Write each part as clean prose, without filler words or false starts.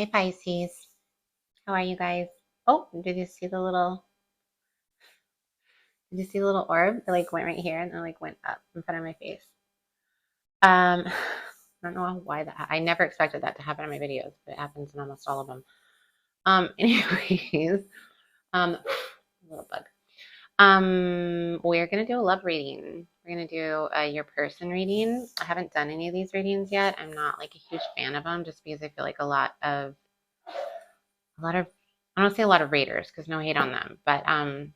Hey Pisces, how are you guys? Oh, did you see the little orb? It like went right here and then like went up in front of my face. I don't know why I never expected that to happen in my videos, but it happens in almost all of them. Anyways, little bug. We're gonna do a love reading. We're gonna do your person reading. I haven't done any of these readings yet. I'm not like a huge fan of them just because I feel like a lot of I don't say a lot of readers because no hate on them, but a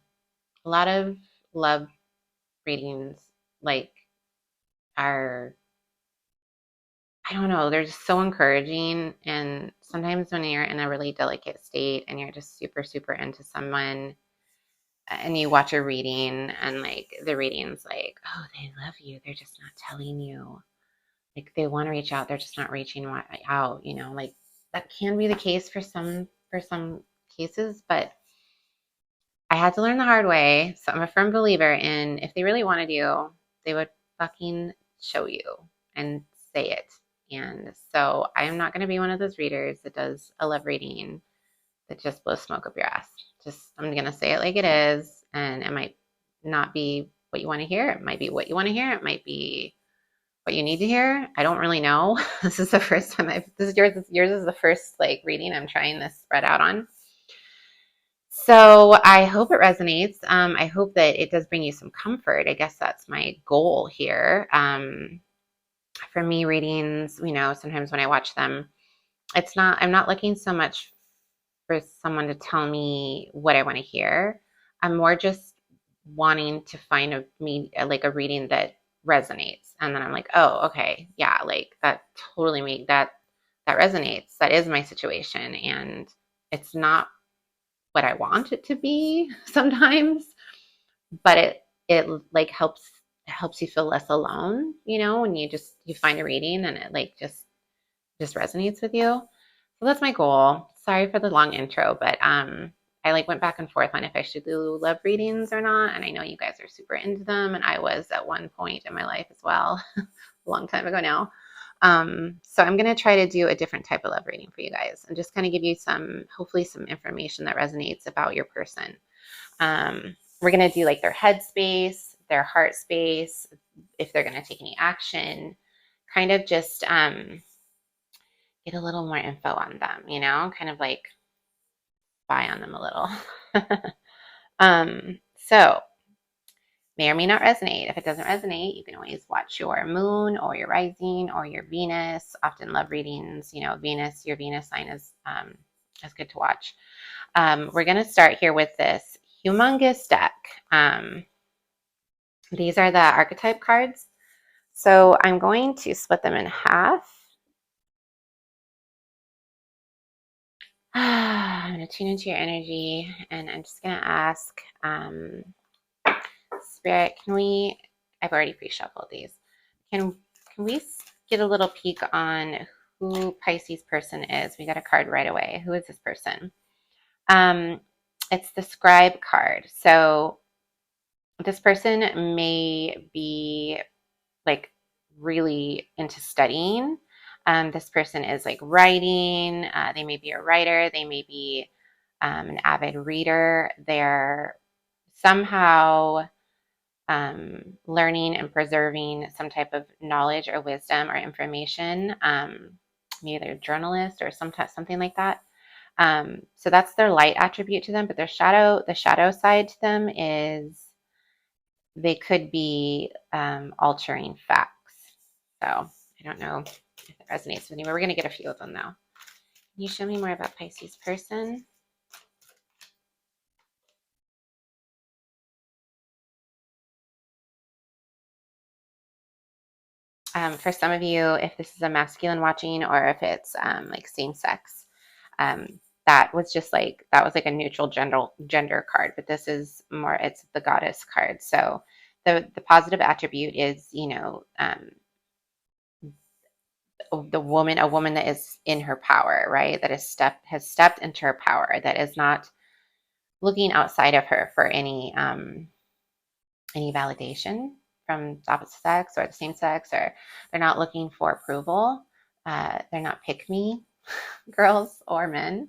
lot of love readings like are, I don't know, they're just so encouraging. And sometimes when you're in a really delicate state and you're just super super into someone and you watch a reading and like the reading's like, oh, they love you, they're just not telling you, like they want to reach out, they're just not reaching out, like that can be the case for some cases. But I had to learn the hard way. So I'm a firm believer in, if they really wanted you, they would fucking show you and say it. And so I am not going to be one of those readers that does a love reading that just blows smoke up your ass. Just, I'm going to say it like it is. And it might not be what you want to hear. It might be what you want to hear. It might be what you need to hear. I don't really know. This is the first time yours is the first like reading I'm trying this spread out on. So I hope it resonates. I hope that it does bring you some comfort. I guess that's my goal here. For me, readings, sometimes when I watch them, I'm not looking so much for someone to tell me what I want to hear. I'm more just wanting to find like a reading that resonates. And then I'm like, oh, okay, yeah, like that totally that resonates. That is my situation. And it's not what I want it to be sometimes, but it like helps you feel less alone, when you find a reading and it like just resonates with you. So that's my goal. Sorry for the long intro, but I like went back and forth on if I should do love readings or not. And I know you guys are super into them, and I was at one point in my life as well, a long time ago now. So I'm going to try to do a different type of love reading for you guys and just kind of give you hopefully some information that resonates about your person. We're going to do like their head space, their heart space, if they're going to take any action, kind of just get a little more info on them, kind of like spy on them a little. So may or may not resonate. If it doesn't resonate, you can always watch your moon or your rising or your Venus. Often love readings, your Venus sign is good to watch. We're going to start here with this humongous deck. These are the archetype cards. So I'm going to split them in half. I'm going to tune into your energy, and I'm just going to ask Spirit, I've already pre-shuffled these. Can we get a little peek on who Pisces person is? We got a card right away. Who is this person? It's the scribe card. So this person may be like really into studying. This person is like writing. They may be a writer. They may be an avid reader. They're somehow learning and preserving some type of knowledge or wisdom or information. Maybe they're a journalist or something like that. So that's their light attribute to them, but the shadow side to them is they could be altering facts. So I don't know if it resonates with you, but we're going to get a few of them though. Can you show me more about Pisces person? For some of you, if this is a masculine watching or if it's like same sex, that was like a neutral gender card, but this is more, it's the goddess card. So the positive attribute is, a woman that is in her power, right? That has stepped into her power, that is not looking outside of her for any validation from the opposite sex or the same sex, or they're not looking for approval. They're not pick me. girls or men,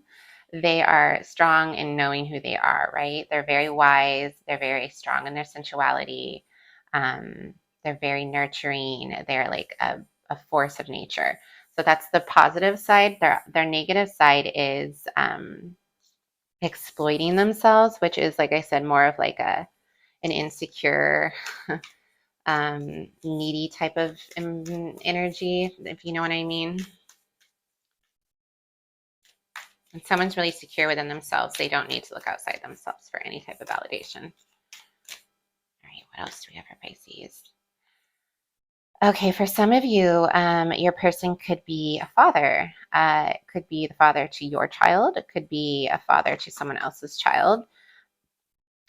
they are strong in knowing who they are, right? They're very wise. They're very strong in their sensuality. Um, they're very nurturing. They're like a force of nature. So that's the positive side. Their negative side is exploiting themselves, which is, like I said, more of like an insecure, needy type of energy, if you know what I mean. When someone's really secure within themselves, they don't need to look outside themselves for any type of validation. All right, what else do we have for Pisces? Okay, for some of you, your person could be a father. It could be the father to your child. It could be a father to someone else's child.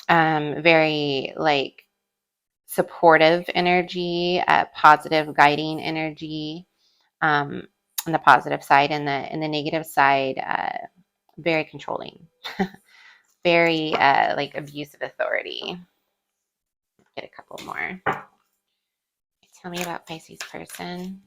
Very like supportive energy, positive guiding energy. On the positive side, and the negative side, very controlling, very like abusive authority. Get a couple more. Tell me about Pisces person.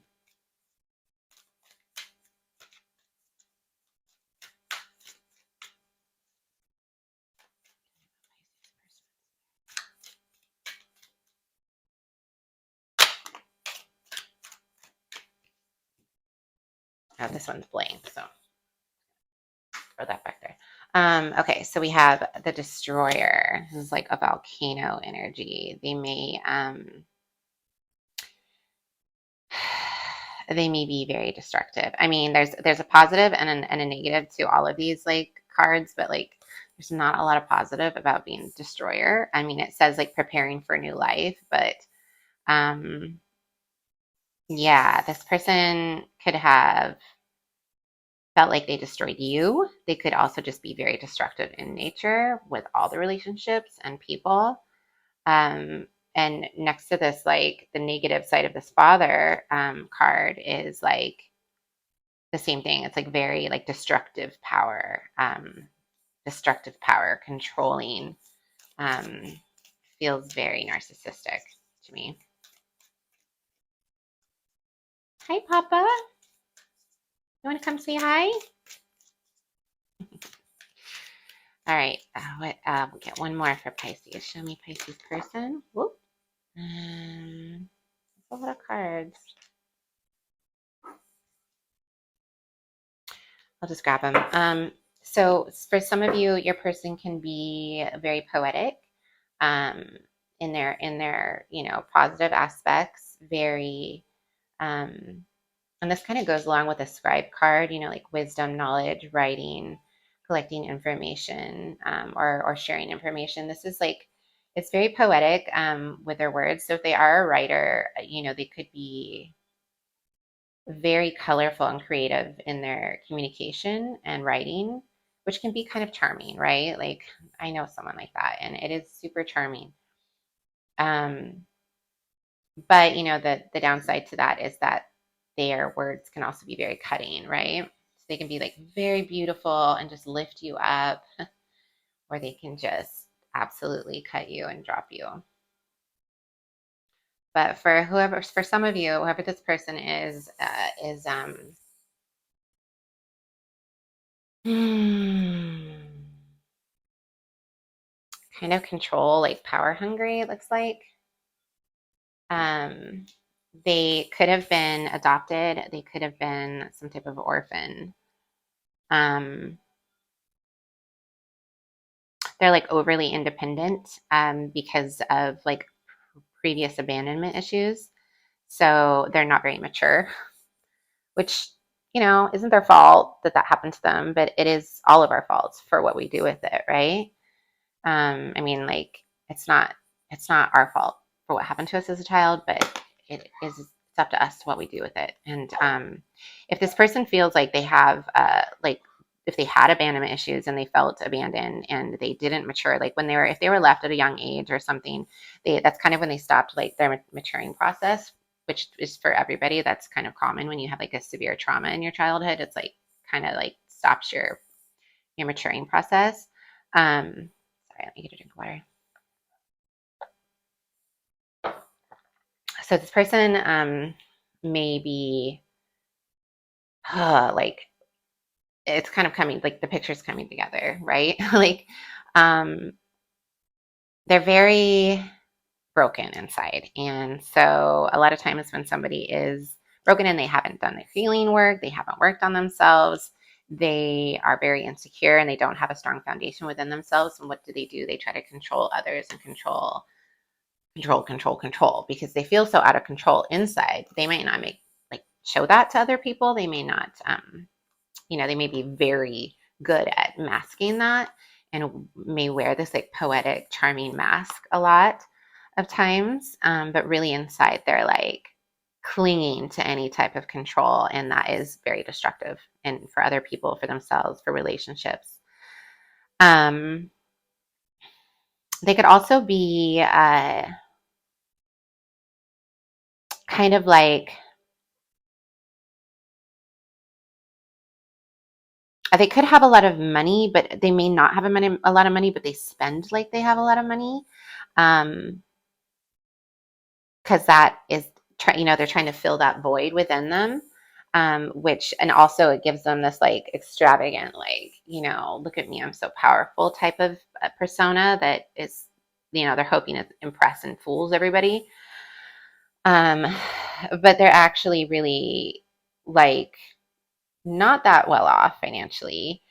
Oh, this one's blank, so throw that back there. Okay, so we have the Destroyer. This is like a volcano energy. They may be very destructive. I mean, there's a positive and a negative to all of these like cards, but like there's not a lot of positive about being Destroyer. I mean, it says like preparing for a new life, but um, yeah, this person could have felt like they destroyed you. They could also just be very destructive in nature with all the relationships and people. Um, and next to this, like the negative side of this father card is like the same thing. It's like very like destructive power, controlling. Um, feels very narcissistic to me. Hi, Papa. You want to come say hi? All right. We'll get one more for Pisces. Show me Pisces person. Whoop. A lot of cards. I'll just grab them. So for some of you, your person can be very poetic, um, in their positive aspects. Very, and this kind of goes along with a scribe card. Like wisdom, knowledge, writing, collecting information, or sharing information. This is like it's very poetic with their words. So if they are a writer, they could be very colorful and creative in their communication and writing, which can be kind of charming, right? Like I know someone like that, and it is super charming. Um, but the downside to that is that their words can also be very cutting, right? So they can be like very beautiful and just lift you up, or they can just absolutely cut you and drop you. But for some of you, whoever this person is kind of control, like power hungry, it looks like. Um, they could have been adopted. They could have been some type of orphan. Um, they're like overly independent because of like previous abandonment issues. So they're not very mature, which, isn't their fault that happened to them, but it is all of our faults for what we do with it, right? I mean, like it's not our fault for what happened to us as a child, but it's up to us what we do with it. And if this person feels like they have like if they had abandonment issues and they felt abandoned and they didn't mature, like if they were left at a young age or something, that's kind of when they stopped like their maturing process, which is for everybody. That's kind of common when you have like a severe trauma in your childhood. It's like kind of like stops your maturing process. Sorry, let me get a drink of water. So this person may be like it's kind of coming, like the picture's coming together, right? Like, um, they're very broken inside. And so a lot of times when somebody is broken and they haven't done their healing work, they haven't worked on themselves, they are very insecure and they don't have a strong foundation within themselves. And what do? They try to control others and control because they feel so out of control inside. They might not show that to other people. They may not, they may be very good at masking that and may wear this like poetic, charming mask a lot of times. But really inside, they're like clinging to any type of control. And that is very destructive and for other people, for themselves, for relationships. They could also be kind of like, they could have a lot of money, but they may not have a lot of money, but they spend like they have a lot of money. Because that is, they're trying to fill that void within them. And also it gives them this like extravagant, like, look at me, I'm so powerful type of persona that is, they're hoping to impress and fools everybody. But they're actually really like not that well off financially.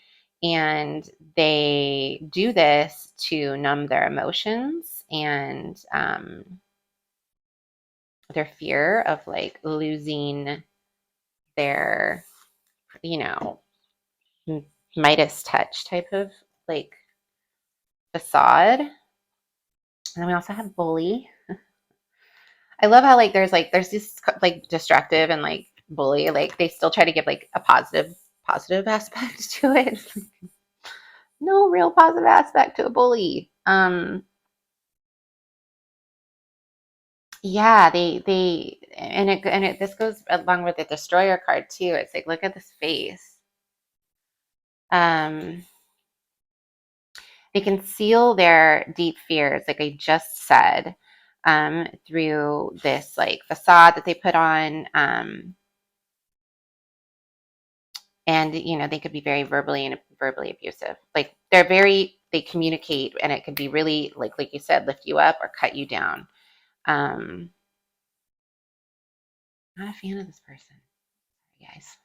And they do this to numb their emotions and their fear of like losing their, you know, Midas touch type of like facade. And then we also have bully. I love how there's this like destructive and like bully, like they still try to give like a positive aspect to it. No real positive aspect to a bully. Yeah, they and it this goes along with the destroyer card too. It's like, look at this face. Um, they conceal their deep fears, like I just said, through this like facade that they put on. And they could be very verbally abusive. Like they communicate, and it could be really like you said, lift you up or cut you down. Not a fan of this person, guys.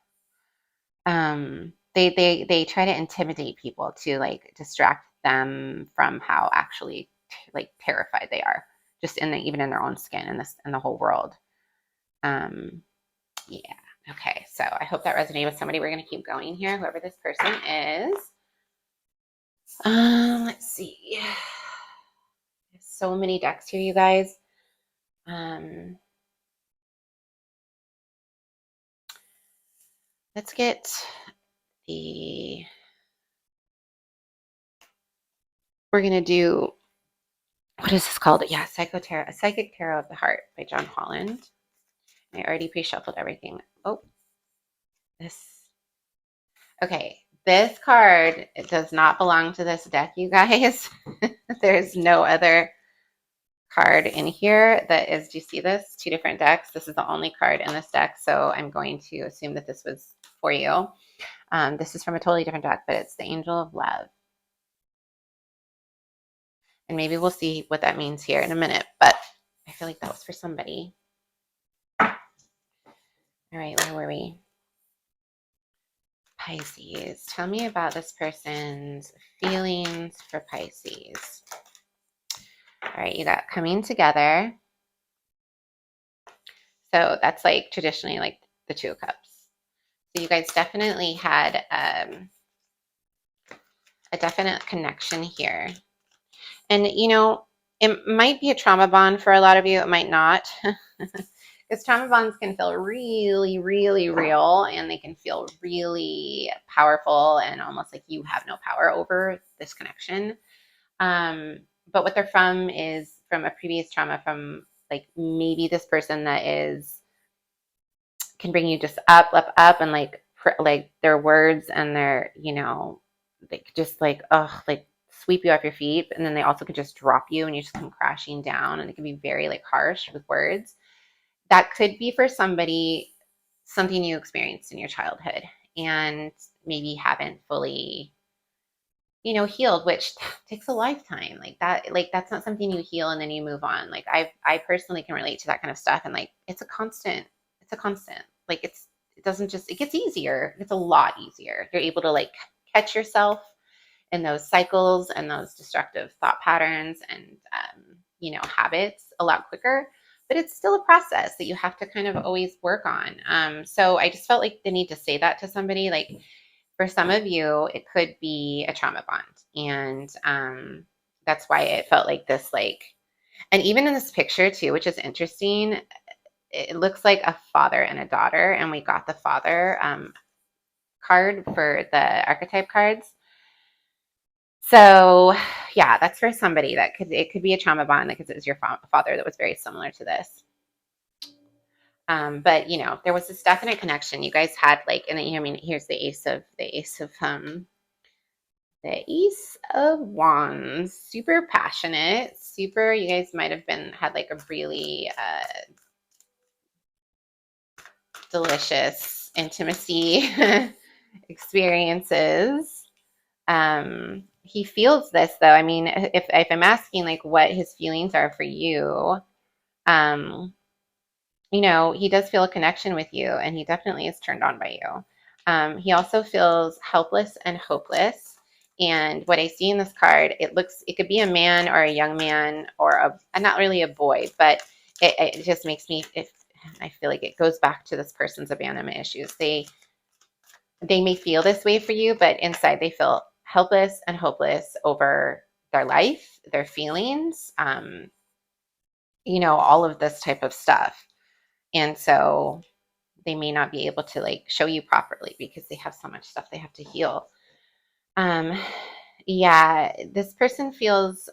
They try to intimidate people to like distract them from how actually like terrified they are, just even in their own skin in the whole world. Yeah. Okay. So I hope that resonated with somebody. We're gonna keep going here, whoever this person is. Let's see. There's so many decks here, you guys. Let's get the. We're gonna do. What is this called? Yeah, Psychic Tarot of the Heart by John Holland. I already pre-shuffled everything. Oh, this. Okay, this card, it does not belong to this deck, you guys. There's no other card in here that is, do you see this? Two different decks. This is the only card in this deck, so I'm going to assume that this was for you. This is from a totally different deck, but it's the Angel of Love. And maybe we'll see what that means here in a minute, but I feel like that was for somebody. All right, where were we? Pisces. Tell me about this person's feelings for Pisces. All right, you got coming together. So that's like traditionally like the Two of Cups. So you guys definitely had a definite connection here. And, it might be a trauma bond for a lot of you. It might not. Because trauma bonds can feel really, really real, and they can feel really powerful and almost like you have no power over this connection. But what they're from is from a previous trauma, from like maybe this person that can bring you just up, and like their words and their, like just like, like sweep you off your feet. And then they also could just drop you and you just come crashing down, and it can be very like harsh with words. That could be for somebody something you experienced in your childhood. And maybe haven't fully, healed, which takes a lifetime. Like that's not something you heal and then you move on. Like I personally can relate to that kind of stuff. And like, it's a constant, like it doesn't just, it gets easier. It's a lot easier. You're able to like catch yourself in those cycles and those destructive thought patterns and, habits a lot quicker, but it's still a process that you have to kind of always work on. So I just felt like the need to say that to somebody. Like, for some of you, it could be a trauma bond. And that's why it felt like this, like, and even in this picture too, which is interesting, it looks like a father and a daughter. And we got the father card for the archetype cards. So yeah, that's for somebody it could be a trauma bond because it was your father that was very similar to this. But there was this definite connection you guys had, like, and I mean, here's the ace of wands, super passionate, super, you guys might have had like a really delicious intimacy experiences. He feels this though. I mean, if I'm asking like what his feelings are for you, he does feel a connection with you, and he definitely is turned on by you. He also feels helpless and hopeless. And what I see in this card, it could be a man or a young man or not really a boy, but it just makes me, I feel like it goes back to this person's abandonment issues. They may feel this way for you, but inside they feel helpless and hopeless over their life, their feelings, all of this type of stuff. And so they may not be able to like show you properly because they have so much stuff they have to heal. Yeah, this person feels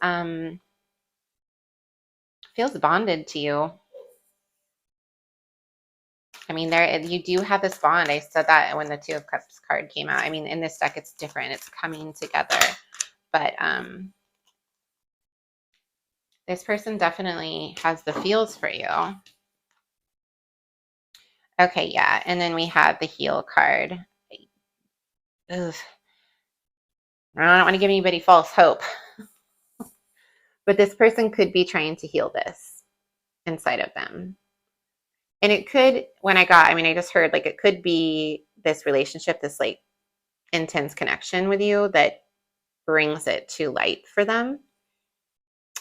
bonded to you. I mean, you do have this bond. I said that when the Two of Cups card came out. I mean, in this deck, it's different. It's coming together. But this person definitely has the feels for you. Okay, yeah. And then we have the Heal card. Ugh. I don't want to give anybody false hope. But this person could be trying to heal this inside of them. And it could, I just heard, like, it could be this relationship, this like intense connection with you that brings it to light for them,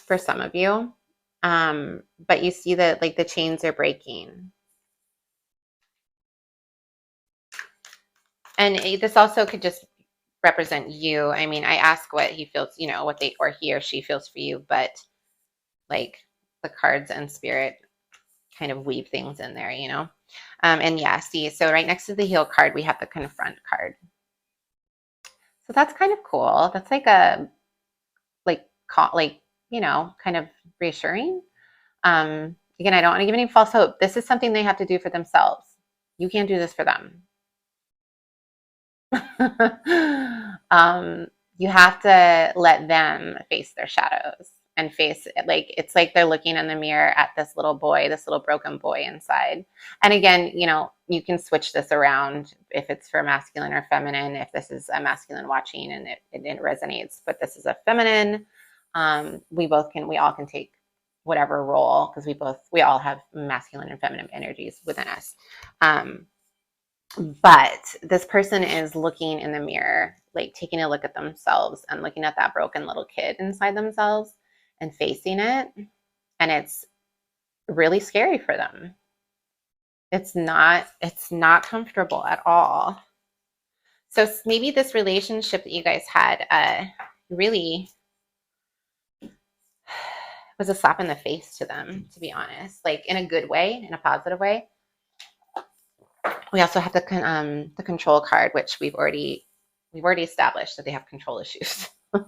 for some of you. But you see that like the chains are breaking. And this also could just represent you. I mean, I ask what he feels, what he or she feels for you, but like the cards and spirit kind of weave things in there, and yeah, see, so right next to the Heal card, we have the Confront card. So that's kind of cool. That's like a, kind of reassuring. Again, I don't want to give any false hope. This is something they have to do for themselves. You can't do this for them. You have to let them face their shadows and face it. Like, it's like they're looking in the mirror at this little broken boy inside. And again, you can switch this around if it's for masculine or feminine, if this is a masculine watching and it resonates, but this is a feminine. We all can take whatever role, because we all have masculine and feminine energies within us. But this person is looking in the mirror, like taking a look at themselves and looking at that broken little kid inside themselves and facing it. And it's really scary for them. It's not comfortable at all. So maybe this relationship that you guys had really was a slap in the face to them, to be honest, like in a good way, in a positive way. We also have the control card, which we've already established that they have control issues. This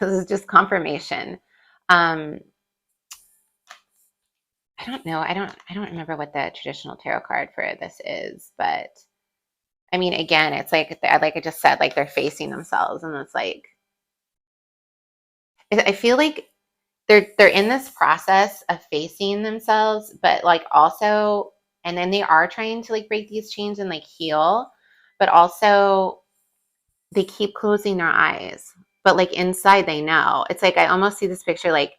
is just confirmation. I don't know. I don't remember what the traditional tarot card for this is, but I mean, again, it's like I just said, like they're facing themselves, and it's like I feel like they're in this process of facing themselves, but like also, and then they are trying to like break these chains and like heal, but also they keep closing their eyes, but like inside they know. It's like I almost see this picture like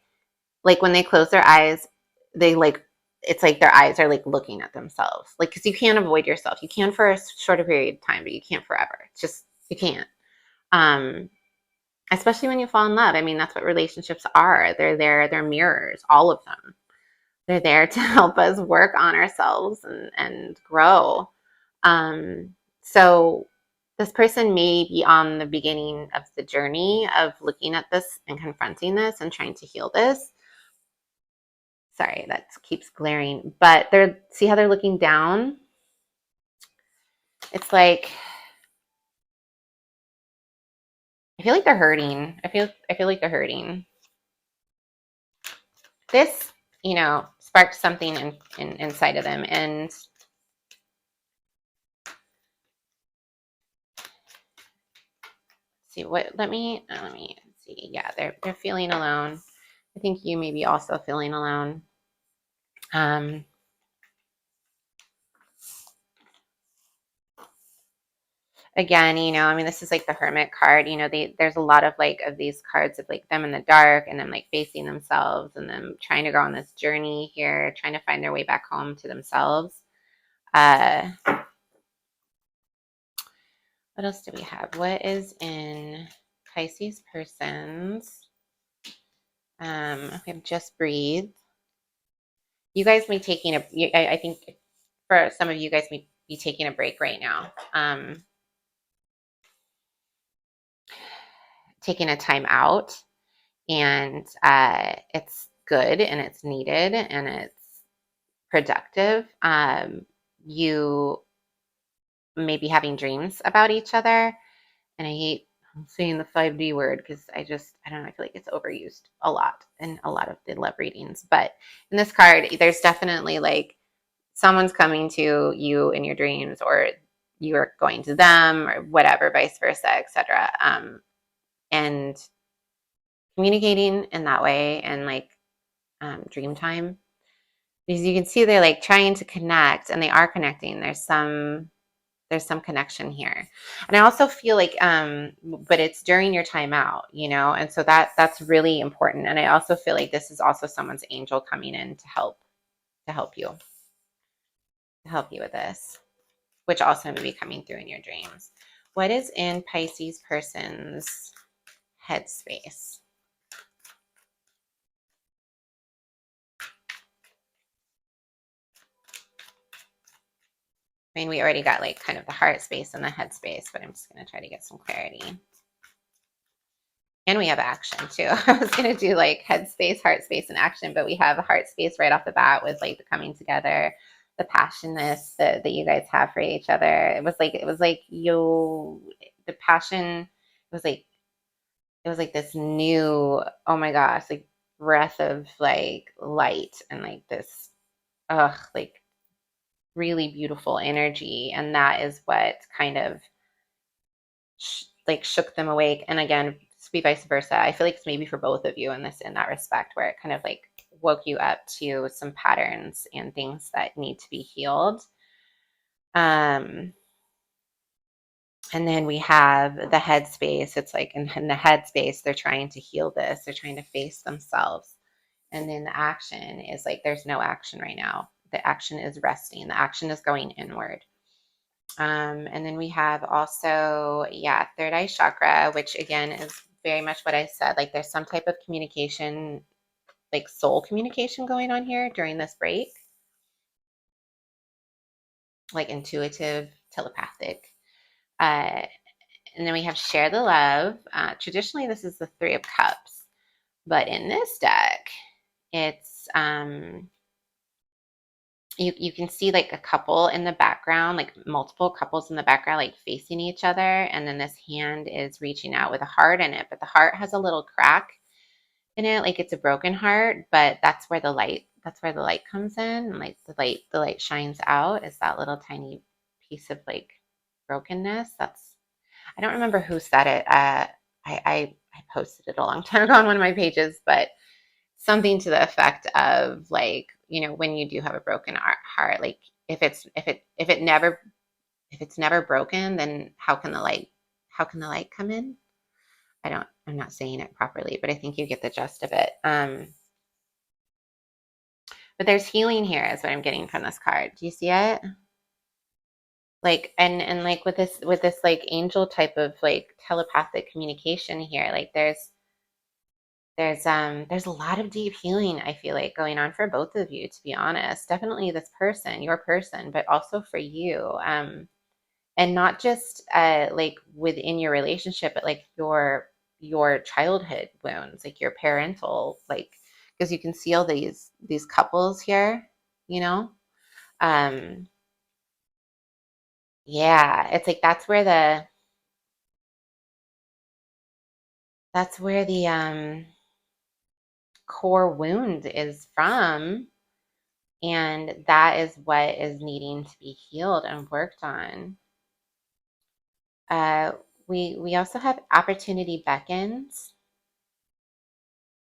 when they close their eyes, they like it's like their eyes are like looking at themselves. Like because you can't avoid yourself. You can for a shorter period of time, but you can't forever. It's just you can't. Um, Especially when you fall in love. I mean, that's what relationships are. They're there, they're mirrors, all of them. They're there to help us work on ourselves and grow. So this person may be on the beginning of the journey of looking at this and confronting this and trying to heal this. Sorry, that keeps glaring. But see how they're looking down? It's like I feel like they're hurting. I feel like they're hurting. This, sparked something inside of them. And see what let me see. Yeah, they're feeling alone. I think you may be also feeling alone. Again, I mean, this is like the Hermit card. There's a lot of like of these cards of like them in the dark and then like facing themselves and then trying to go on this journey here, trying to find their way back home to themselves. What else do we have? What is in Pisces persons? Okay, just breathe. You guys may taking I think for some of you guys may be taking a break right now. Taking a time out, and it's good and it's needed and it's productive. You may be having dreams about each other, and I hate saying the 5D word because I don't know, I feel like it's overused a lot in a lot of the love readings. But in this card, there's definitely like someone's coming to you in your dreams, or you're going to them, or whatever, vice versa, etc. And communicating in that way, and like dream time, because you can see they're like trying to connect, and they are connecting. There's some connection here. And I also feel like but it's during your time out, and so that's really important. And I also feel like this is also someone's angel coming in to help you with this, which also may be coming through in your dreams. What is in Pisces person's headspace? I mean, we already got like kind of the heart space and the head space, but I'm just going to try to get some clarity. And we have action too. I was going to do like head space, heart space, and action, but we have a heart space right off the bat with like the coming together, the passionness that you guys have for each other. It was like the passion. It was like this new, oh my gosh, like breath of like light and like this, like really beautiful energy. And that is what kind of like shook them awake. And again, be vice versa. I feel like it's maybe for both of you in that respect, where it kind of like woke you up to some patterns and things that need to be healed. And then we have the headspace. It's like in the headspace, they're trying to heal this. They're trying to face themselves. And then the action is like, there's no action right now. The action is resting. The action is going inward. And then we have also, third eye chakra, which again is very much what I said. Like there's some type of communication, like soul communication going on here during this break, like intuitive, telepathic. And then we have share the love. Traditionally, this is the Three of Cups, but in this deck, it's you can see like a couple in the background, like multiple couples in the background, like facing each other. And then this hand is reaching out with a heart in it, but the heart has a little crack in it, like it's a broken heart, but that's where the light comes in. And like the light shines out is that little tiny piece of like brokenness. I don't remember who said it. I posted it a long time ago on one of my pages, but something to the effect of like, when you do have a broken heart, like if it's never broken, then how can how can the light come in? I'm not saying it properly, but I think you get the gist of it. But there's healing here is what I'm getting from this card. Do you see it? Like, and like with this like angel type of like telepathic communication here, like there's a lot of deep healing I feel like going on for both of you, to be honest. Definitely this person, your person, but also for you. And not just like within your relationship, but like your childhood wounds, like your parental, like, because you can see all these couples here, you know. Um, yeah, it's like that's where the core wound is from, and that is what is needing to be healed and worked on. Uh, we also have opportunity beckons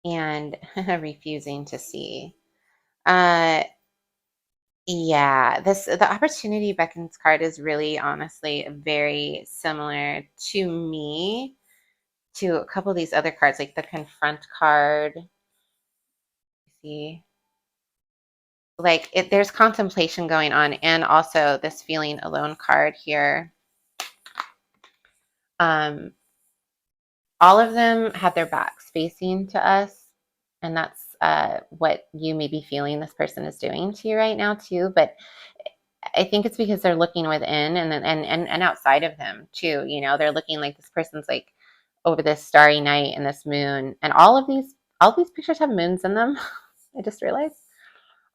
and refusing to see. Uh, yeah, the opportunity beckons card is really honestly very similar to me to a couple of these other cards, like the confront card. See, like there's contemplation going on, and also this feeling alone card here. Um, all of them have their backs facing to us, and that's what you may be feeling this person is doing to you right now too. But I think it's because they're looking within and outside of them too. You know, they're looking like this person's like over this starry night and this moon, and all these pictures have moons in them. I just realized.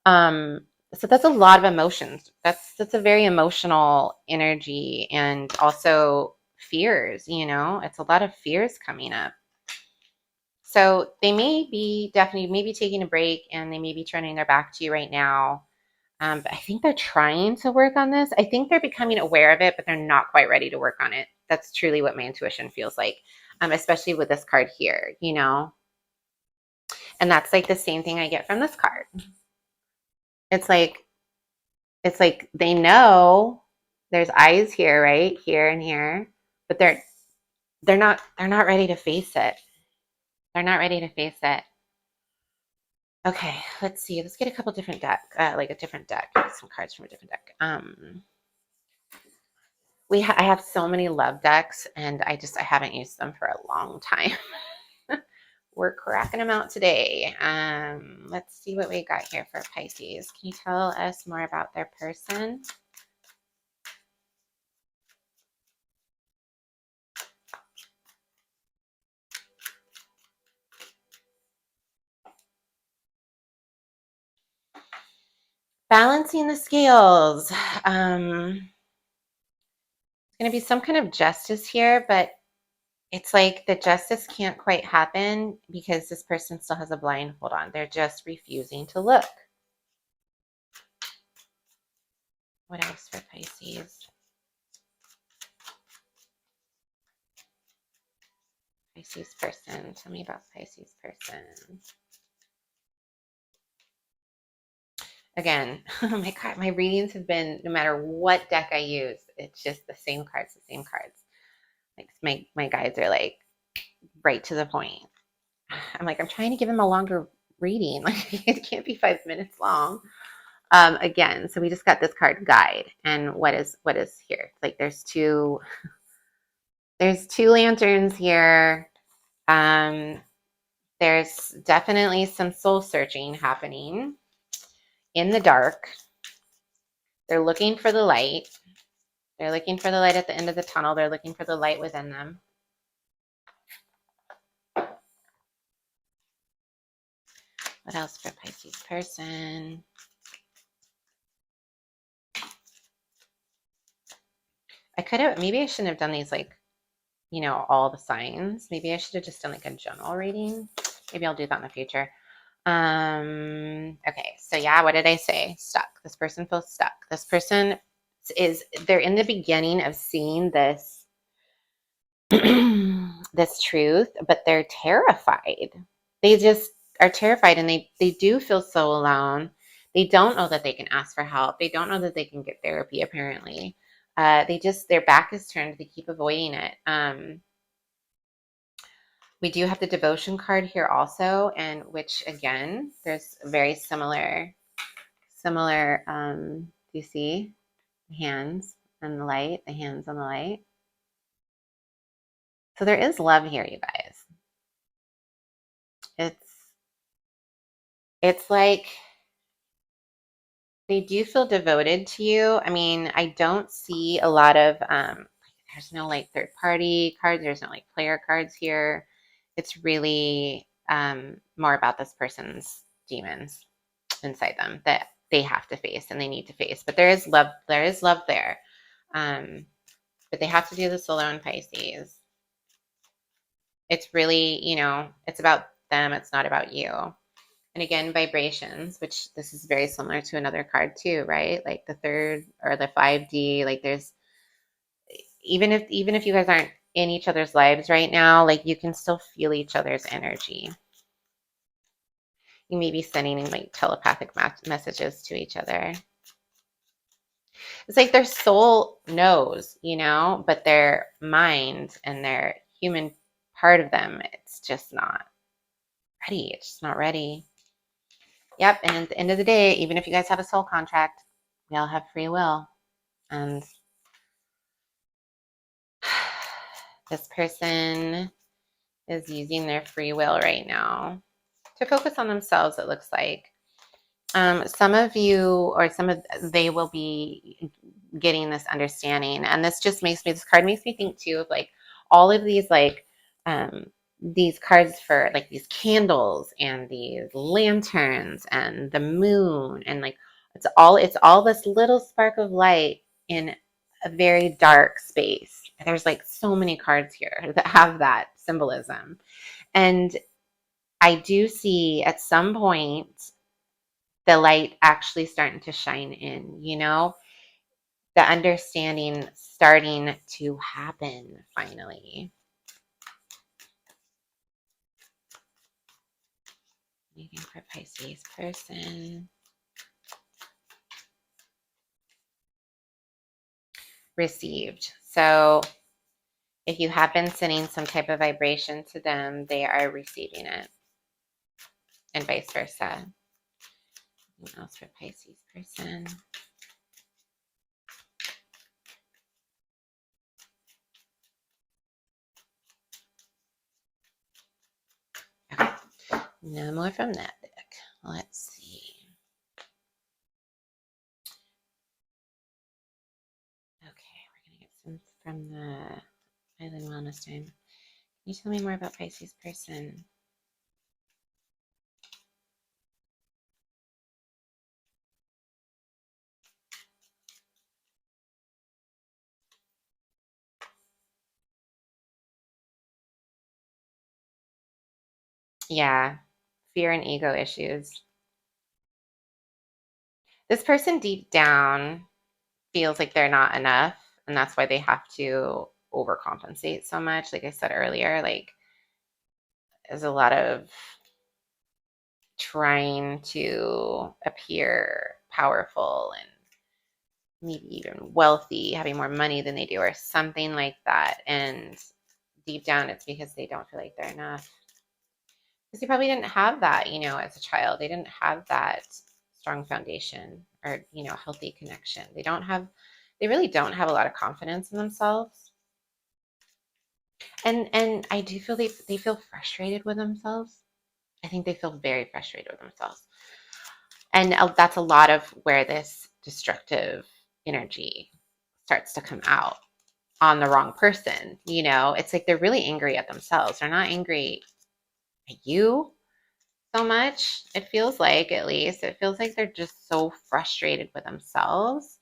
Um, so that's a lot of emotions. That's a very emotional energy, and also fears. You know, it's a lot of fears coming up. So they may be definitely maybe taking a break, and they may be turning their back to you right now. But I think they're trying to work on this. I think they're becoming aware of it, but they're not quite ready to work on it. That's truly what my intuition feels like, especially with this card here, you know? And that's like the same thing I get from this card. It's like they know there's eyes here, right? Here and here, but they're not ready to face it. They're not ready to face it. Okay, let's see. Let's get a couple different like a different deck. Get some cards from a different deck. I have so many love decks, and I haven't used them for a long time. We're cracking them out today. Let's see what we got here for Pisces. Can you tell us more about their person? Balancing the scales. Going to be some kind of justice here, but it's like the justice can't quite happen because this person still has a blindfold on. They're just refusing to look. What else for Pisces? Pisces person. Tell me about Pisces person. Again, my readings have been, no matter what deck I use, it's just the same cards, the same cards. Like my guides are like right to the point. I'm like, I'm trying to give them a longer reading. Like it can't be 5 minutes long. Again, so we just got this card guide, and what is here? Like there's two lanterns here. There's definitely some soul searching happening in the dark. They're looking for the light. They're looking for the light at the end of the tunnel. They're looking for the light within them. What else for Pisces person? Maybe I shouldn't have done these like, you know, all the signs. Maybe I should have just done like a general reading. Maybe I'll do that in the future. Okay, so yeah, what did I say? Stuck. This person feels stuck. This person they're in the beginning of seeing this this truth, but they're terrified. They just are terrified, and they do feel so alone. They don't know that they can ask for help. They don't know that they can get therapy, apparently. Their back is turned. They keep avoiding it. We do have the devotion card here also, and which again, there's very similar, do you see the hands and the light, the hands on the light? So there is love here, you guys. It's like they do feel devoted to you. I mean, I don't see a lot of there's no like third party cards, there's no like player cards here. It's really more about this person's demons inside them that they have to face and they need to face. But there is love there. But they have to do this alone, Pisces. It's really, it's about them, it's not about you. And again, vibrations, which this is very similar to another card too, right? Like the third or the 5D, like there's even if you guys aren't in each other's lives right now, like you can still feel each other's energy. You may be sending like telepathic messages to each other. It's like their soul knows, but their mind and their human part of them, it's just not ready. It's just not ready. Yep. And at the end of the day, even if you guys have a soul contract, we all have free will. And this person is using their free will right now to focus on themselves, it looks like. Some of you or they will be getting this understanding. And this card makes me think too of like all of these cards for like these candles and these lanterns and the moon and like it's all this little spark of light in a very dark space. There's like so many cards here that have that symbolism. And I do see at some point the light actually starting to shine in, the understanding starting to happen finally. Waiting for Pisces person. Received. So if you have been sending some type of vibration to them, they are receiving it. And vice versa. What else for Pisces person? Okay. No more from that deck. Let's see. Okay, we're going to get some from the Island Wellness Time. Can you tell me more about Pisces person? Yeah, fear and ego issues. This person deep down feels like they're not enough, and that's why they have to overcompensate so much. Like I said earlier, like there's a lot of trying to appear powerful and maybe even wealthy, having more money than they do, or something like that. And deep down, it's because they don't feel like they're enough. Because they probably didn't have that, as a child. They didn't have that strong foundation or, healthy connection. They really don't have a lot of confidence in themselves. And I do feel they feel frustrated with themselves. I think they feel very frustrated with themselves. And that's a lot of where this destructive energy starts to come out on the wrong person. It's like they're really angry at themselves. They're not angry at you so much. It feels like, at least, it feels like they're just so frustrated with themselves.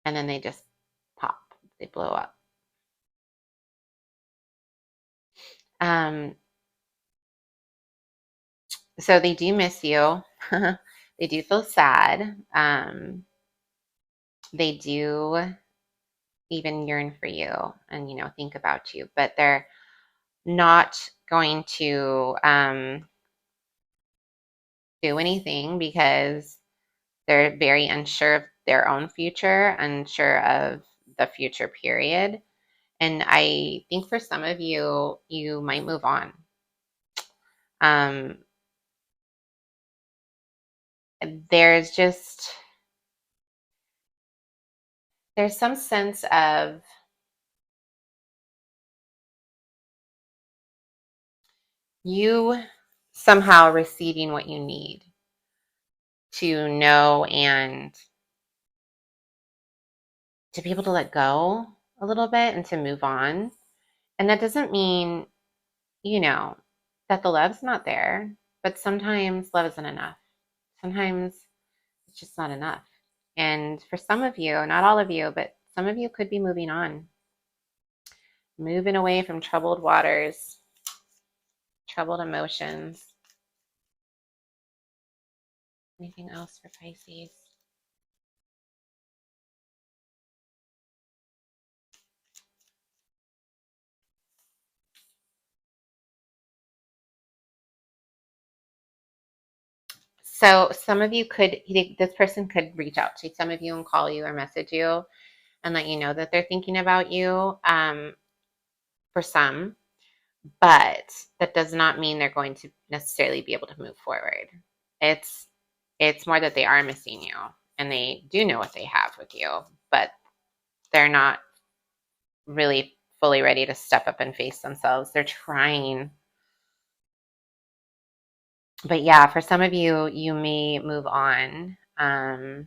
And then they just pop, they blow up. So they do miss you. They do feel sad. They do even yearn for you and, think about you, but they're not going to do anything because they're very unsure of their own future, unsure of the future period. And I think for some of you, you might move on. Um, there's just, there's some sense of you somehow receiving what you need to know and to be able to let go a little bit and to move on. And that doesn't mean, you know, that the love's not there, but sometimes love isn't enough. Sometimes it's just not enough. And for some of you, not all of you, but some of you could be moving on, moving away from troubled waters, troubled emotions. Anything else for Pisces? So some of you could, this person could reach out to some of you and call you or message you and let you know that they're thinking about you, for some, but that does not mean they're going to necessarily be able to move forward. It's it's more that they are missing you and they do know what they have with you, but they're not really fully ready to step up and face themselves. They're trying. But yeah, for some of you, you may move on. You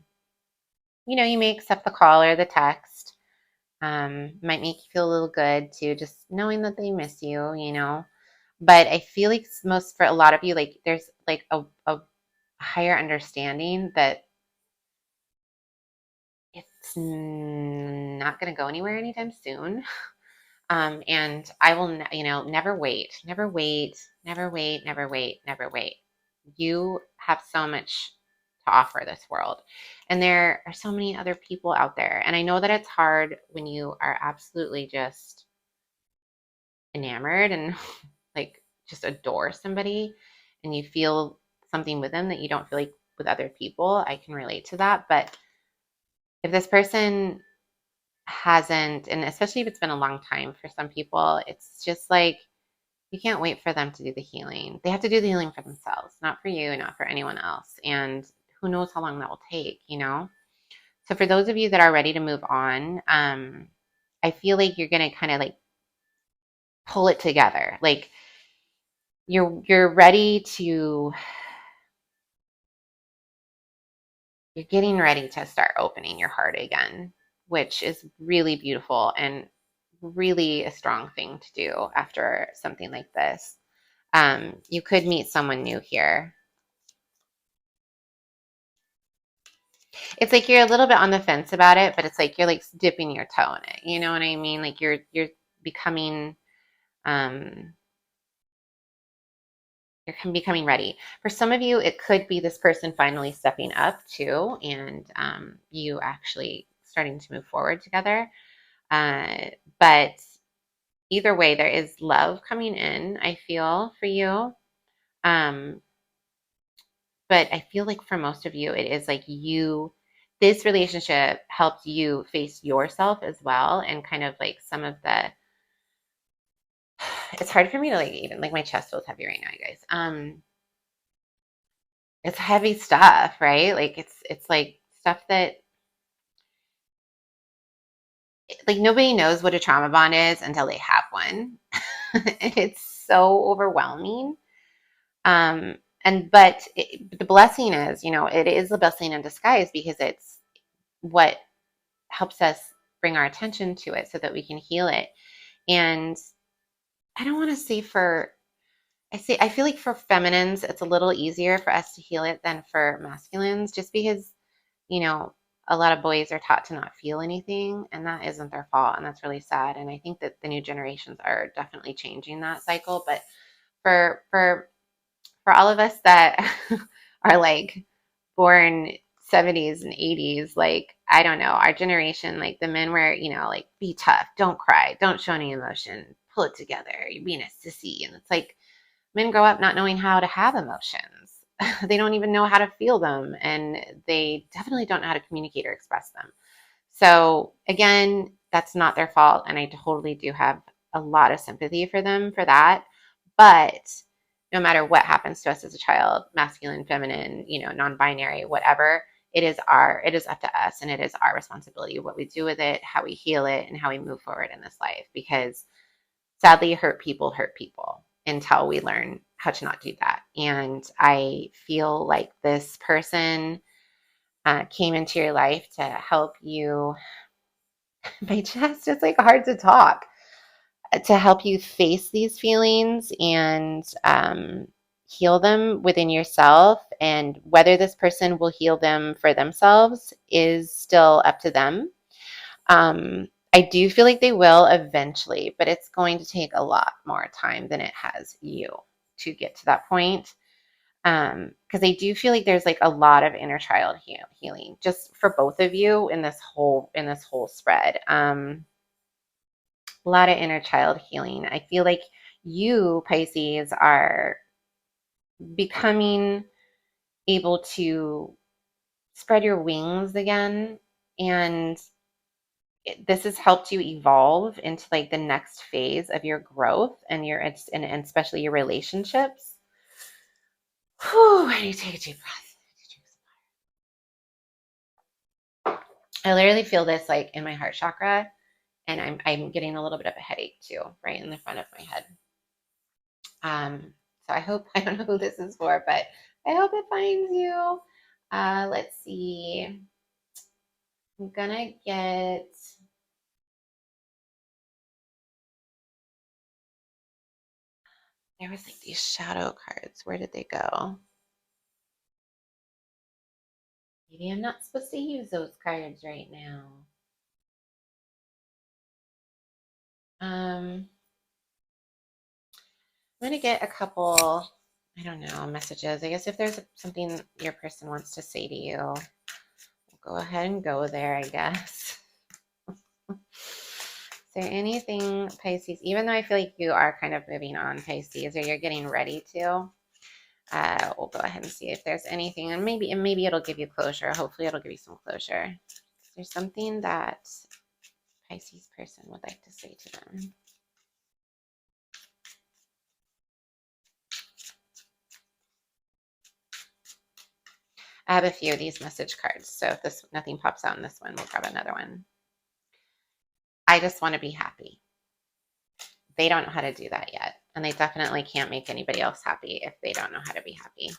may accept the call or the text. Might make you feel a little good too, just knowing that they miss you. But I feel like most for a lot of you, like there's like a higher understanding that it's not going to go anywhere anytime soon. And I will, never wait, never wait, never wait, never wait, never wait. You have so much to offer this world. And there are so many other people out there. And I know that it's hard when you are absolutely just enamored and like just adore somebody and you feel something with them that you don't feel like with other people. I can relate to that. But if this person hasn't, and especially if it's been a long time for some people, it's just like you can't wait for them to do the healing. They have to do the healing for themselves, not for you, not for anyone else. And who knows how long that will take. So for those of you that are ready to move on, I feel like you're gonna kind of like pull it together. Like you're ready to you're getting ready to start opening your heart again, which is really beautiful and really a strong thing to do after something like this. You could meet someone new here. It's like you're a little bit on the fence about it, but it's like you're like dipping your toe in it. You know what I mean? Like you're becoming um you're becoming ready. For some of you, it could be this person finally stepping up too, and you actually starting to move forward together. But either way, there is love coming in, I feel, for you. Um, but I feel like for most of you, it is like this relationship helps you face yourself as well, and kind of like some of the, it's hard for me to like, even like my chest feels heavy right now, you guys. It's heavy stuff, right? Like it's like stuff that like nobody knows what a trauma bond is until they have one. It's so overwhelming. Um, but the blessing is, it is a blessing in disguise because it's what helps us bring our attention to it so that we can heal it. And I don't want to say I feel like for feminines, it's a little easier for us to heal it than for masculines, just because, you know, a lot of boys are taught to not feel anything, and that isn't their fault. And that's really sad. And I think that the new generations are definitely changing that cycle. But for all of us that are like born 70s and 80s, like I don't know, our generation, like the men were, like be tough, don't cry, don't show any emotion, pull it together, you're being a sissy. And it's like men grow up not knowing how to have emotions. they don't even know how to feel them, and they definitely don't know how to communicate or express them. So again, that's not their fault, and I totally do have a lot of sympathy for them for that. But no matter what happens to us as a child, masculine, feminine, non-binary, whatever, it is up to us, and it is our responsibility what we do with it, how we heal it, and how we move forward in this life. Because sadly, hurt people until we learn how to not do that. And I feel like this person came into your life to help you. My chest is like hard to talk, to help you face these feelings and heal them within yourself. And whether this person will heal them for themselves is still up to them. I do feel like they will eventually, but it's going to take a lot more time than it has you to get to that point. Because I do feel like there's like a lot of inner child healing just for both of you in this whole spread. A lot of inner child healing. I feel like you, Pisces, are becoming able to spread your wings again, and this has helped you evolve into like the next phase of your growth and and especially your relationships. Whew, I need to take a deep breath. I literally feel this like in my heart chakra, and I'm getting a little bit of a headache too, right in the front of my head. So I don't know who this is for, but I hope it finds you. Let's see. I'm gonna get, there was like these shadow cards. Where did they go? Maybe I'm not supposed to use those cards right now. I'm gonna get a couple, I don't know, messages. I guess if there's something your person wants to say to you, we'll go ahead and go there, I guess. Is there anything, Pisces, even though I feel like you are kind of moving on, Pisces, or you're getting ready to, we'll go ahead and see if there's anything, and maybe it'll give you closure. Hopefully it'll give you some closure. Is there something that Pisces person would like to say to them? I have a few of these message cards, so if nothing pops out in this one, we'll grab another one. I just want to be happy. They don't know how to do that yet, and they definitely can't make anybody else happy if they don't know how to be happy.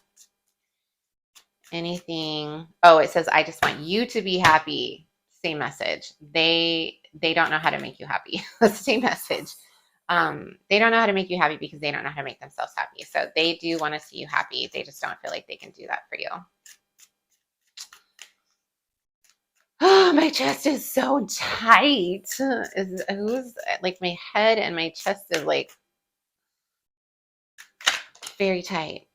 Anything? Oh, it says, I just want you to be happy. Same message. They don't know how to make you happy. That's the same message. They don't know how to make you happy because they don't know how to make themselves happy. So they do want to see you happy. They just don't feel like they can do that for you. Oh, my chest is so tight. Who's like, my head and my chest is like very tight.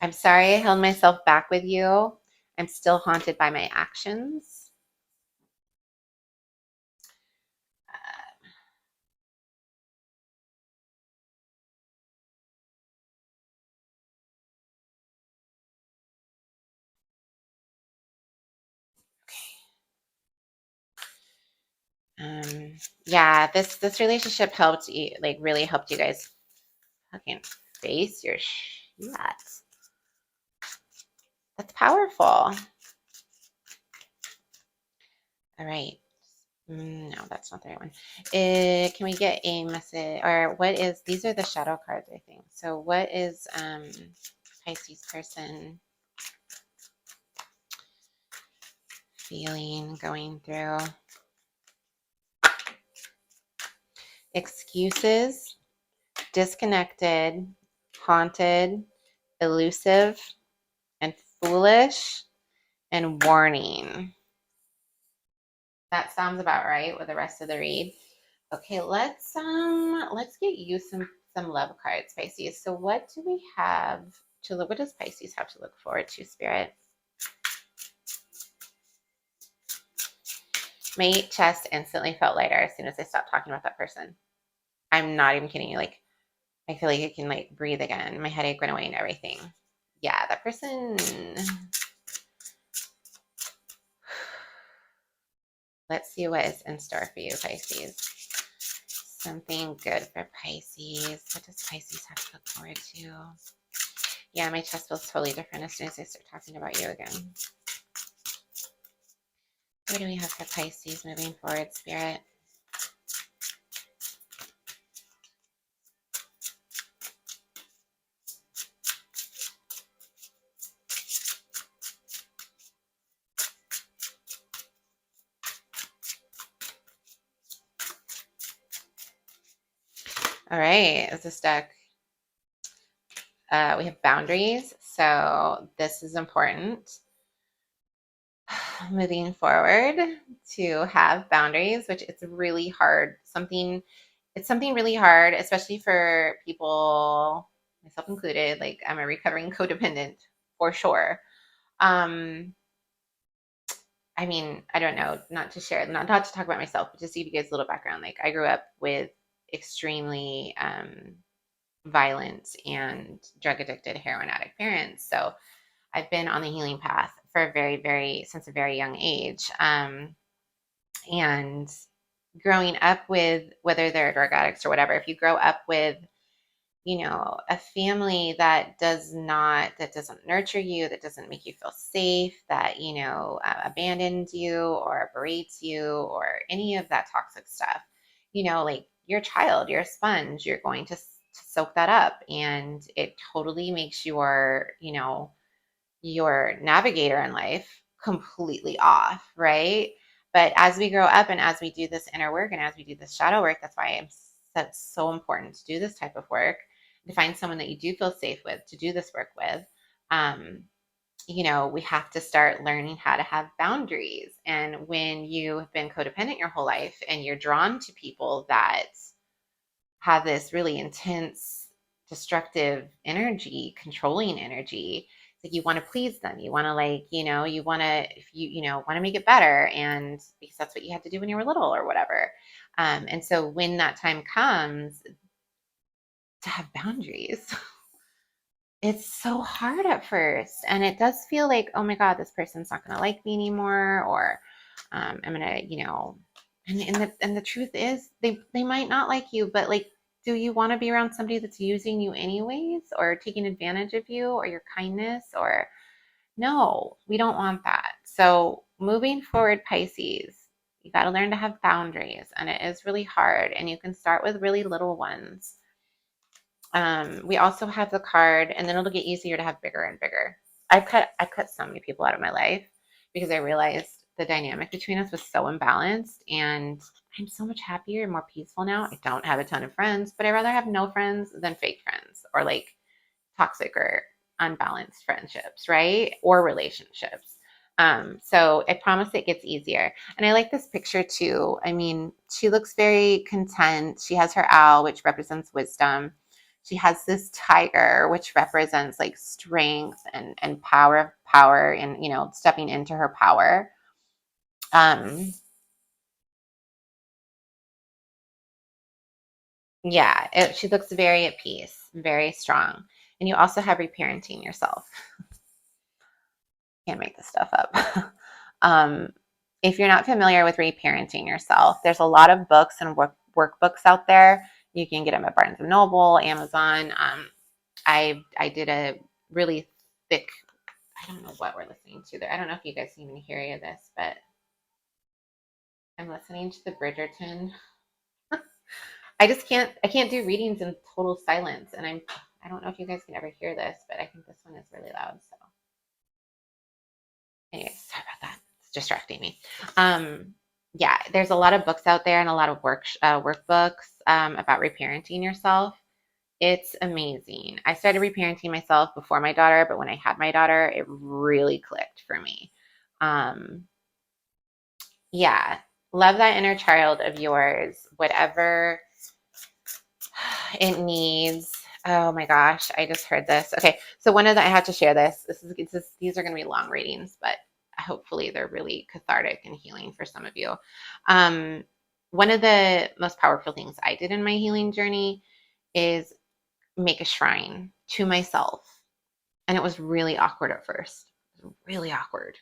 I'm sorry I held myself back with you. I'm still haunted by my actions. Yeah, this relationship helped you, like really helped you guys fucking face your shit. That's powerful. All right. No, that's not the right one. Can we get a message, or what is, these are the shadow cards, I think. So what is Pisces person feeling, going through? Excuses, disconnected, haunted, elusive, and foolish, and warning. That sounds about right with the rest of the read. Okay, let's get you some love cards, Pisces. So what do we have to look? What does Pisces have to look forward to, Spirit? My chest instantly felt lighter as soon as I stopped talking about that person. I'm not even kidding you. Like, I feel like I can like breathe again. My headache went away and everything. yeah, that person, let's see what is in store for you, Pisces. Something good for Pisces. What does Pisces have to look forward to? Yeah, my chest feels totally different as soon as I start talking about you again. What do we have for Pisces moving forward, Spirit? All right, as this deck, we have boundaries. So this is important moving forward to have boundaries, which it's really hard. It's something really hard, especially for people, myself included. Like I'm a recovering codependent for sure. I mean, I don't know, not to share, not to talk about myself, but just to give you guys a little background. Like I grew up with extremely violent and drug addicted, heroin addict parents. So I've been on the healing path for a since a very young age. And growing up with, whether they're drug addicts or whatever, if you grow up with, a family that doesn't nurture you, that doesn't make you feel safe, that, abandons you or berates you or any of that toxic stuff, like you're a child, you're a sponge, you're going to soak that up. And it totally makes your navigator in life completely off, right? But as we grow up and as we do this inner work and as we do this shadow work, that's so important to do this type of work, to find someone that you do feel safe with, to do this work with. We have to start learning how to have boundaries. And when you have been codependent your whole life and you're drawn to people that have this really intense, destructive energy, controlling energy, it's like you want to please them. You want to you want to, if want to make it better. And because that's what you had to do when you were little or whatever. And so when that time comes to have boundaries, it's so hard at first. And it does feel like, oh my God, this person's not going to like me anymore. Or I'm going to, and the truth is they might not like you, but like, do you want to be around somebody that's using you anyways, or taking advantage of you or your kindness? Or no, we don't want that. So moving forward, Pisces, you got to learn to have boundaries, and it is really hard. And you can start with really little ones. We also have the card, and then it'll get easier to have bigger and bigger. I've cut so many people out of my life because I realized the dynamic between us was so imbalanced, and I'm so much happier and more peaceful now. I don't have a ton of friends, but I'd rather have no friends than fake friends or like toxic or unbalanced friendships, right? Or relationships. So I promise it gets easier. And I like this picture too. I mean, she looks very content. She has her owl, which represents wisdom. She has this tiger, which represents like strength and power and, stepping into her power. Yeah, she looks very at peace, very strong. And you also have reparenting yourself. Can't make this stuff up. um, if you're not familiar with reparenting yourself, there's a lot of books and workbooks out there. You can get them at Barnes and Noble, Amazon. I did a really thick, I don't know what we're listening to there. I don't know if you guys can even hear this, but I'm listening to the Bridgerton. I can't do readings in total silence. And I don't know if you guys can ever hear this, but I think this one is really loud. So anyways, sorry about that. It's distracting me. Yeah, there's a lot of books out there and a lot of workbooks about reparenting yourself. It's amazing. I started reparenting myself before my daughter, but when I had my daughter, it really clicked for me. Um, yeah, love that inner child of yours, whatever it needs. Oh my gosh, I just heard this. Okay, so I had to share this. These are going to be long readings, but hopefully they're really cathartic and healing for some of you. One of the most powerful things I did in my healing journey is make a shrine to myself And it was really awkward at first. It was really awkward.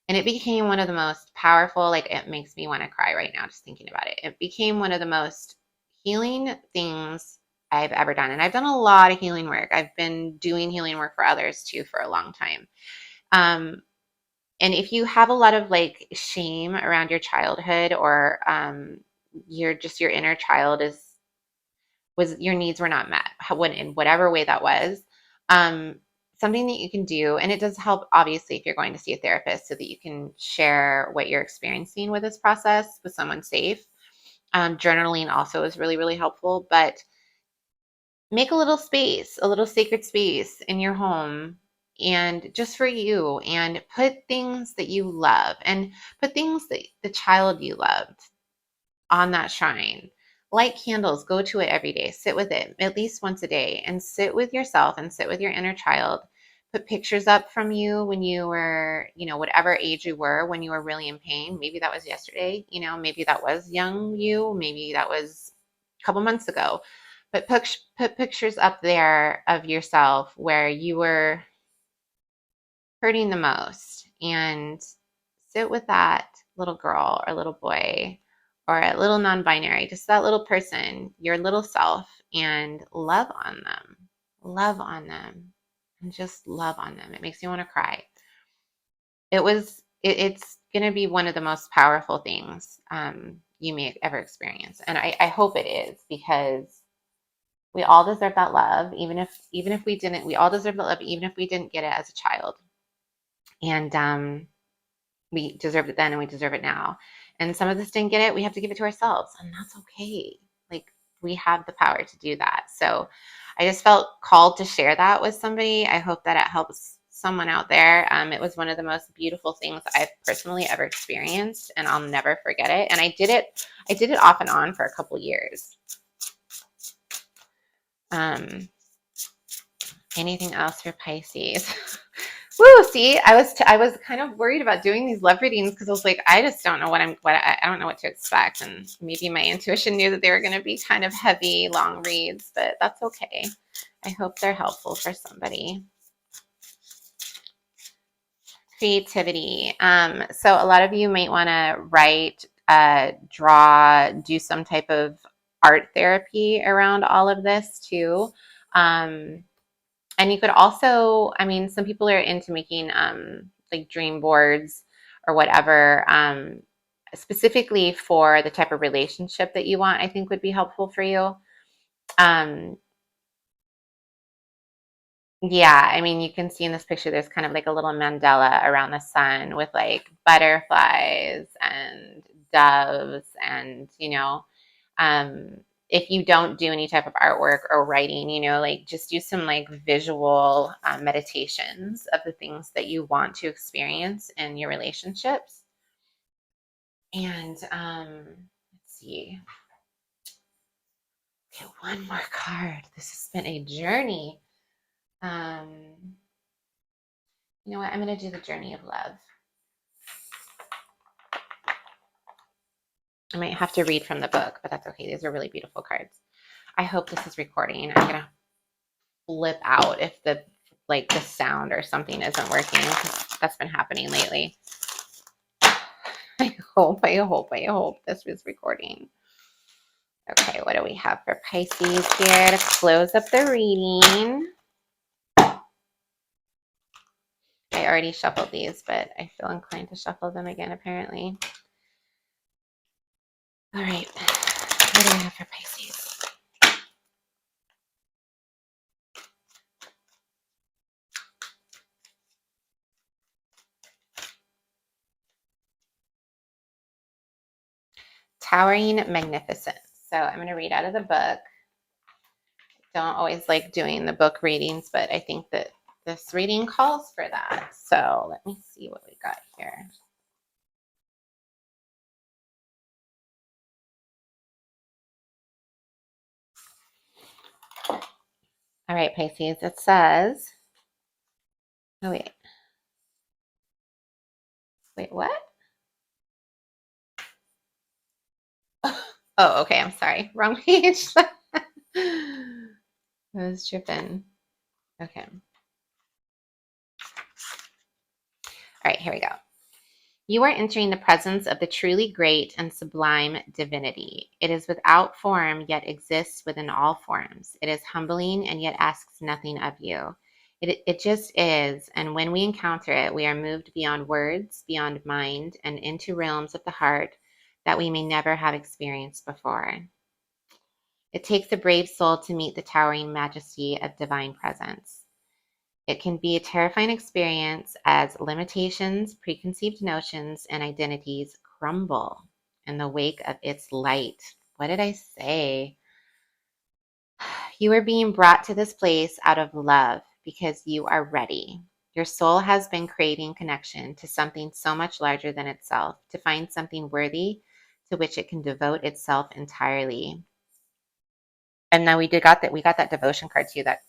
And it became one of the most powerful, like it makes me want to cry right now just thinking about it. It became one of the most healing things I've ever done. And I've done a lot of healing work. I've been doing healing work for others too for a long time. And if you have a lot of like shame around your childhood, or your inner child was your needs were not met, when in whatever way that was, um, something that you can do, and it does help obviously if you're going to see a therapist so that you can share what you're experiencing with this process with someone safe. Journaling also is really, really helpful, but make a little space, a little sacred space in your home and just for you, and put things that you love and put things that the child you loved on that shrine. Light candles, go to it every day, sit with it at least once a day, and sit with yourself and sit with your inner child. Put pictures up from you when you were, whatever age you were, when you were really in pain. Maybe that was yesterday, maybe that was young you, maybe that was a couple months ago. But put pictures up there of yourself where you were hurting the most, and sit with that little girl or little boy or a little non-binary, just that little person, your little self, and love on them. Love on them. And just love on them. It makes me want to cry. It's going to be one of the most powerful things you may ever experience. And I hope it is, because we all deserve that love, even if we didn't. We all deserve that love, even if we didn't get it as a child. And we deserved it then, and we deserve it now. And some of us didn't get it. We have to give it to ourselves, and that's okay. Like, we have the power to do that. So I just felt called to share that with somebody. I hope that it helps someone out there. It was one of the most beautiful things I've personally ever experienced, and I'll never forget it. And I did it off and on for a couple years. Anything else for Pisces? Woo! See, I was kind of worried about doing these love readings because I was like, I just don't know I don't know what to expect, and maybe my intuition knew that they were going to be kind of heavy, long reads, but that's okay. I hope they're helpful for somebody. Creativity. So a lot of you might want to write, draw, do some type of art therapy around all of this too. And you could also, some people are into making like dream boards or whatever, specifically for the type of relationship that you want, I think would be helpful for you. Yeah, you can see in this picture, there's kind of like a little mandala around the sun with like butterflies and doves, and, if you don't do any type of artwork or writing, like just do some like visual meditations of the things that you want to experience in your relationships. And let's see. Okay, one more card. This has been a journey. You know what? I'm going to do the journey of love. I might have to read from the book, but that's okay. These are really beautiful cards. I hope this is recording. I'm going to flip out if the sound or something isn't working, because that's been happening lately. I hope this is recording. Okay, what do we have for Pisces here to close up the reading? I already shuffled these, but I feel inclined to shuffle them again, apparently. All right, what do we have for Pisces? Towering magnificence. So I'm going to read out of the book. Don't always like doing the book readings, but I think that this reading calls for that. So let me see what we got here. All right, Pisces, it says, oh, wait, what? Oh, okay, I'm sorry. Wrong page. I was tripping. Okay. All right, here we go. You are entering the presence of the truly great and sublime divinity. It is without form, yet exists within all forms. It is humbling and yet asks nothing of you. It just is, and when we encounter it, we are moved beyond words, beyond mind, and into realms of the heart that we may never have experienced before. It takes a brave soul to meet the towering majesty of divine presence. It can be a terrifying experience as limitations, preconceived notions, and identities crumble in the wake of its light. What did I say? You are being brought to this place out of love because you are ready. Your soul has been craving connection to something so much larger than itself, to find something worthy to which it can devote itself entirely. And now we got that devotion card too. That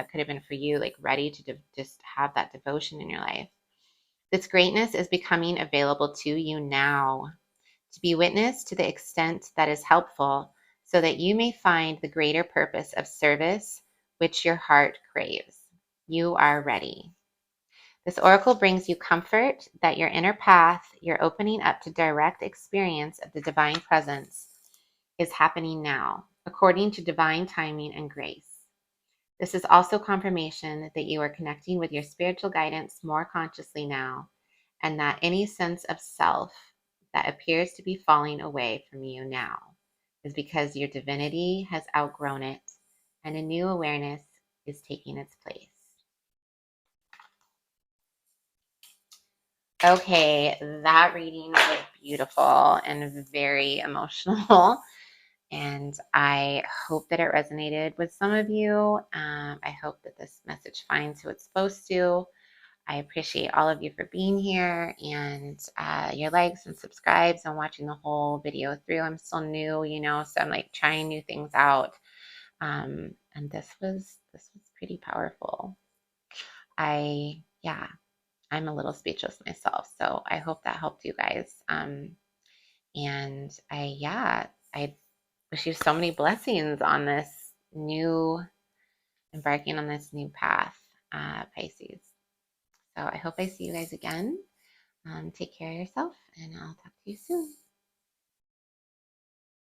could have been for you, like ready to just have that devotion in your life. This greatness is becoming available to you now, to be witness to the extent that is helpful, so that you may find the greater purpose of service which your heart craves. You are ready. This oracle brings you comfort that your inner path, your opening up to direct experience of the divine presence, is happening now, according to divine timing and grace. This is also confirmation that you are connecting with your spiritual guidance more consciously now, and that any sense of self that appears to be falling away from you now is because your divinity has outgrown it and a new awareness is taking its place. Okay, that reading was beautiful and very emotional. And I hope that it resonated with some of you. I hope that this message finds who it's supposed to. I appreciate all of you for being here and your likes and subscribes and watching the whole video through. I'm still new, so I'm like trying new things out. And this was pretty powerful. I'm a little speechless myself, so I hope that helped you guys. And I wish you so many blessings on this embarking on this new path, Pisces. So I hope I see you guys again. Take care of yourself, and I'll talk to you soon.